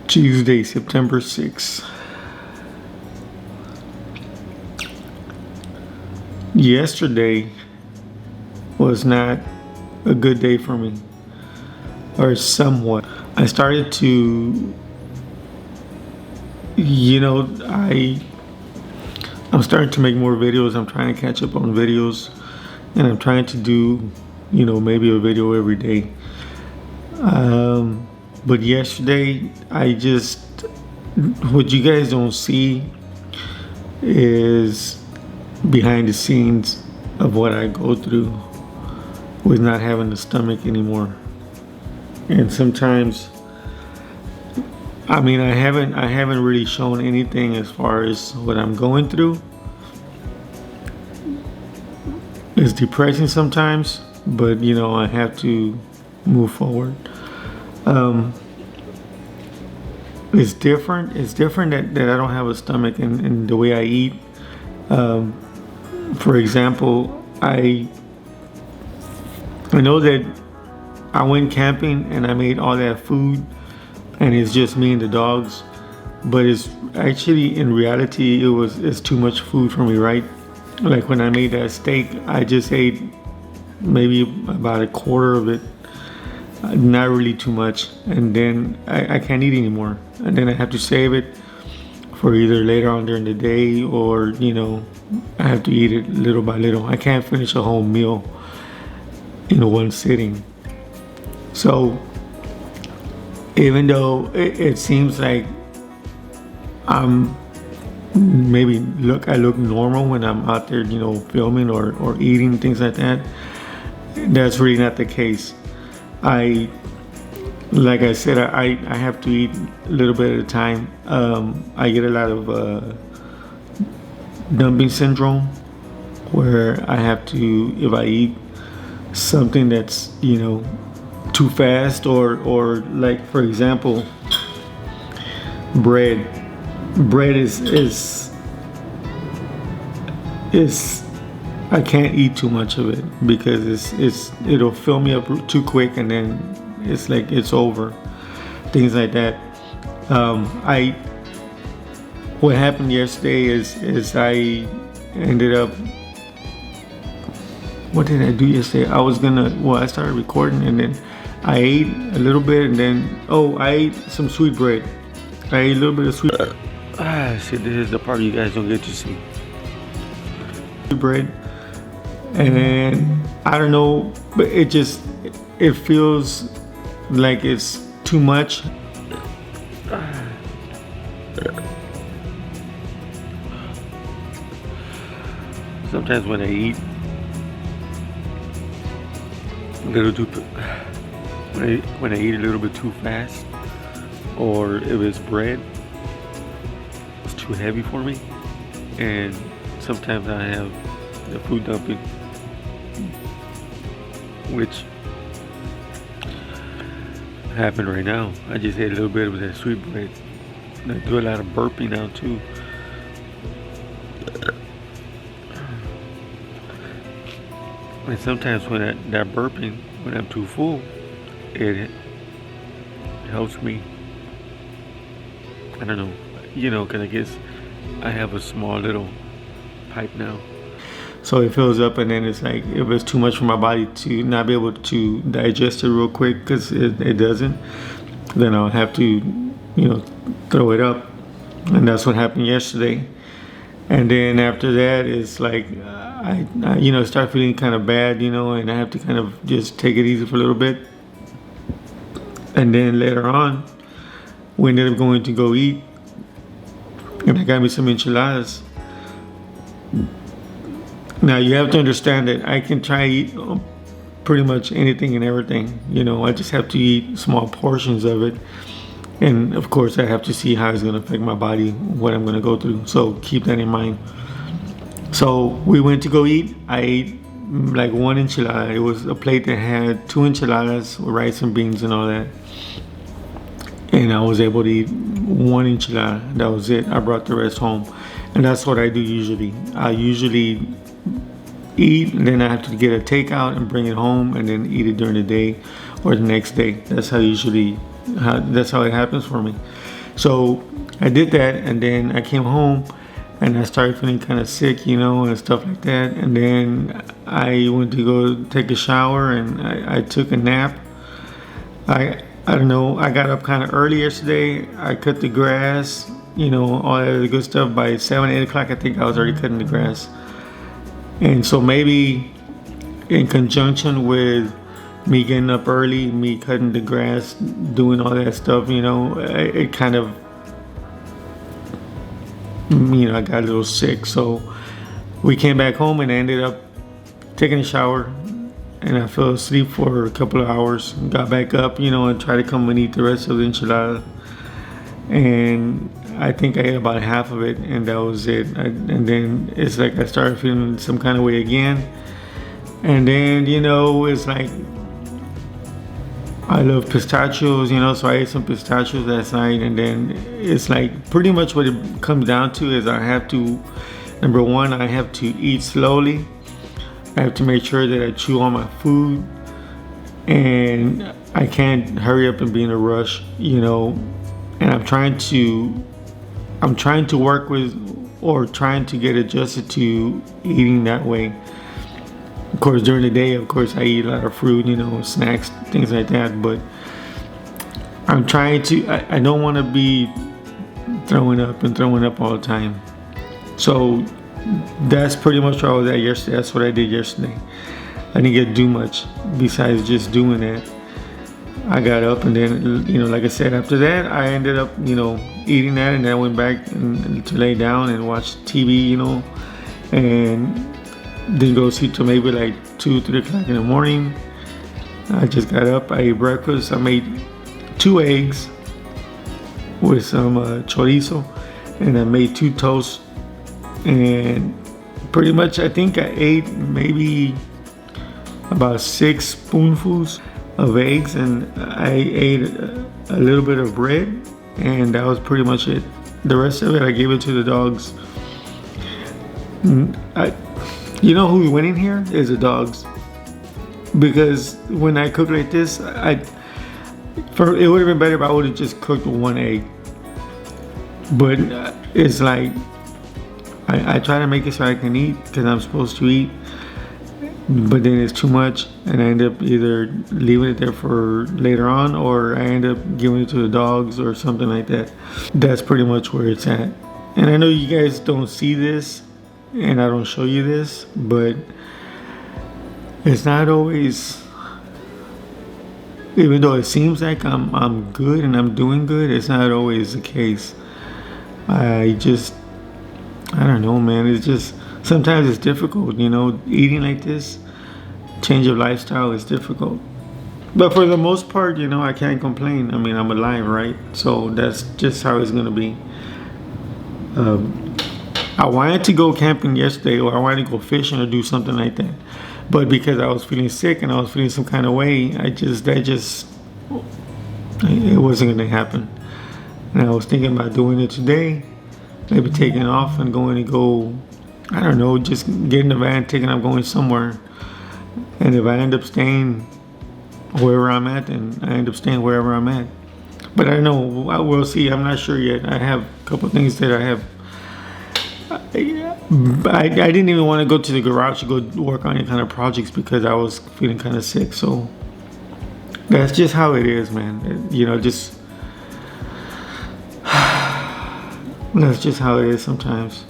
Tuesday, September 6th. Yesterday was not a good day for me, or somewhat. I started to, I'm starting to make more videos. I'm trying to catch up on videos, and I'm trying to do, maybe a video every day. But yesterday, what you guys don't see is behind the scenes of what I go through with not having the stomach anymore. And sometimes, I haven't really shown anything as far as what I'm going through. It's depressing sometimes, but I have to move forward. It's different. It's different that I don't have a stomach in the way I eat. For example, I know that I went camping and I made all that food, and it's just me and the dogs. But it's actually, in reality, it's too much food for me, right? Like when I made that steak, I just ate maybe about a quarter of it. Not really too much, and then I can't eat anymore, and then I have to save it for either later on during the day, or I have to eat it little by little. I can't finish a whole meal in one sitting. So even though it seems like I look normal when I'm out there filming or eating, things like that, that's really not the case. Like I said, I have to eat a little bit at a time. I get a lot of dumping syndrome, where I have to, if I eat something that's too fast, or like, for example, bread is I can't eat too much of it, because it'll fill me up too quick, and then it's like it's over. Things like that. What happened yesterday is I ended up. What did I do yesterday? I started recording, and then I ate a little bit, and then I ate some sweet bread. I ate a little bit of sweet. See, this is the part you guys don't get to see. Sweet bread. And I don't know, but it feels like it's too much. Sometimes when I eat when I eat a little bit too fast, or if it's bread, it's too heavy for me, and sometimes I have the food dumping, which happened right now. I just ate a little bit of that sweet bread. I do a lot of burping now too. And sometimes when that burping, when I'm too full, it helps me. I don't know, because I guess I have a small little pipe now. So it fills up, and then it's like, if it's too much for my body to not be able to digest it real quick, because it doesn't, then I'll have to, throw it up. And that's what happened yesterday. And then after that, it's like, I start feeling kind of bad, and I have to kind of just take it easy for a little bit. And then later on, we ended up going to go eat, and I got me some enchiladas. Now you have to understand that I can try to eat pretty much anything and everything. I just have to eat small portions of it. And of course I have to see how it's gonna affect my body, what I'm gonna go through. So keep that in mind. So we went to go eat. I ate like one enchilada. It was a plate that had 2 enchiladas with rice and beans and all that. and I was able to eat one enchilada. That was it. I brought the rest home, and that's what I do usually. I usually eat, and then I have to get a takeout and bring it home, and then eat it during the day or the next day. That's how that's how it happens for me. So I did that, and then I came home, and I started feeling kind of sick, and stuff like that. And then I went to go take a shower, and I took a nap. I don't know, I got up kind of early yesterday. I cut the grass, all that good stuff. By 7, 8 o'clock, I think I was already cutting the grass. And so maybe in conjunction with me getting up early, me cutting the grass, doing all that stuff, it kind of, I got a little sick. So we came back home, and I ended up taking a shower, and I fell asleep for a couple of hours. Got back up, and tried to come and eat the rest of the enchilada. And I think I ate about half of it, and that was it. And then it's like I started feeling some kind of way again. And then, it's like, I love pistachios, so I ate some pistachios last night. And then it's like pretty much what it comes down to is I have to, number one, I have to eat slowly. I have to make sure that I chew on my food, and I can't hurry up and be in a rush, and I'm trying to work with, or trying to get adjusted to eating that way. Of course, during the day, I eat a lot of fruit, snacks, things like that, but I'm trying to, I don't want to be throwing up all the time. So that's pretty much where I was at yesterday. That's what I did yesterday. I didn't get to do much besides just doing that. I got up, and then, like I said, after that, I ended up, eating that, and then I went back to lay down and watch TV, and didn't go to sleep till maybe like 2, 3 o'clock in the morning. I just got up, I ate breakfast. I made 2 eggs with some chorizo, and I made 2 toasts. And pretty much I think I ate maybe about 6 spoonfuls of eggs, and I ate a little bit of bread, and that was pretty much it. The rest of it I gave it to the dogs. Who's winning here is the dogs, because when I cook like this, it would have been better if I would have just cooked 1 egg, but it's like I try to make it so I can eat, because I'm supposed to eat, but then it's too much, and I end up either leaving it there for later on, or I end up giving it to the dogs or something like that. That's pretty much where it's at. And I know you guys don't see this, and I don't show you this, but it's not always, even though it seems like I'm good and I'm doing good, it's not always the case. I don't know, man. It's just, sometimes it's difficult, eating like this, change of lifestyle is difficult. But for the most part, I can't complain. I mean, I'm alive, right? So that's just how it's gonna be. I wanted to go camping yesterday, or I wanted to go fishing or do something like that. But because I was feeling sick and I was feeling some kind of way, it wasn't gonna happen. And I was thinking about doing it today, maybe taking off and I don't know, just getting the van, taking off, going somewhere. And if I end up staying wherever I'm at, then I end up staying wherever I'm at. But I don't know, I will see. I'm not sure yet. I have a couple of things that I have. I didn't even want to go to the garage to go work on any kind of projects because I was feeling kind of sick. So that's just how it is, man. That's just how it is sometimes.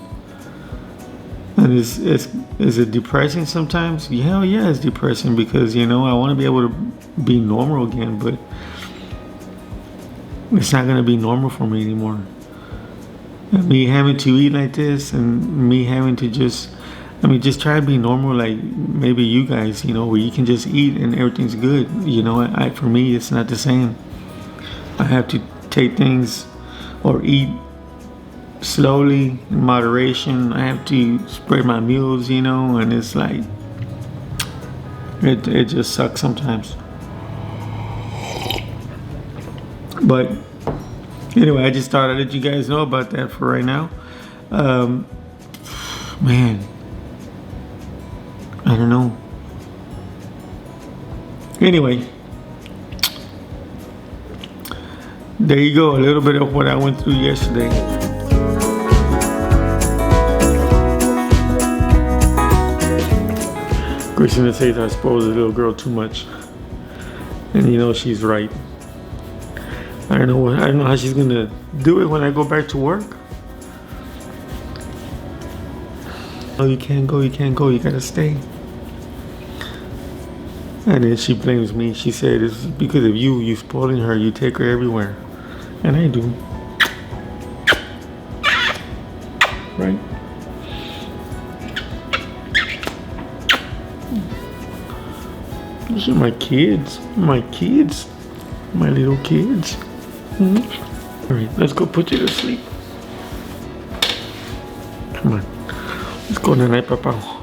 And is it depressing sometimes? Hell yeah, it's depressing, because I want to be able to be normal again, but it's not going to be normal for me anymore. And me having to eat like this, and me having to just try to be normal, like maybe you guys, where you can just eat and everything's good. For me, it's not the same. I have to take things or eat slowly, in moderation. I have to spread my meals, and it's like, it just sucks sometimes. But Anyway, I just thought I'd let you guys know about that for right now. Man, I don't know. Anyway, there you go, a little bit of what I went through yesterday. Christina says I spoil the little girl too much, and you know she's right. I don't know how she's gonna do it when I go back to work. Oh, you can't go, you gotta stay. And then she blames me. She said it's because of you spoiling her, you take her everywhere. And I do. Right? These are my kids, my little kids. All right, let's go put you to sleep. Come on, let's go tonight, Papa.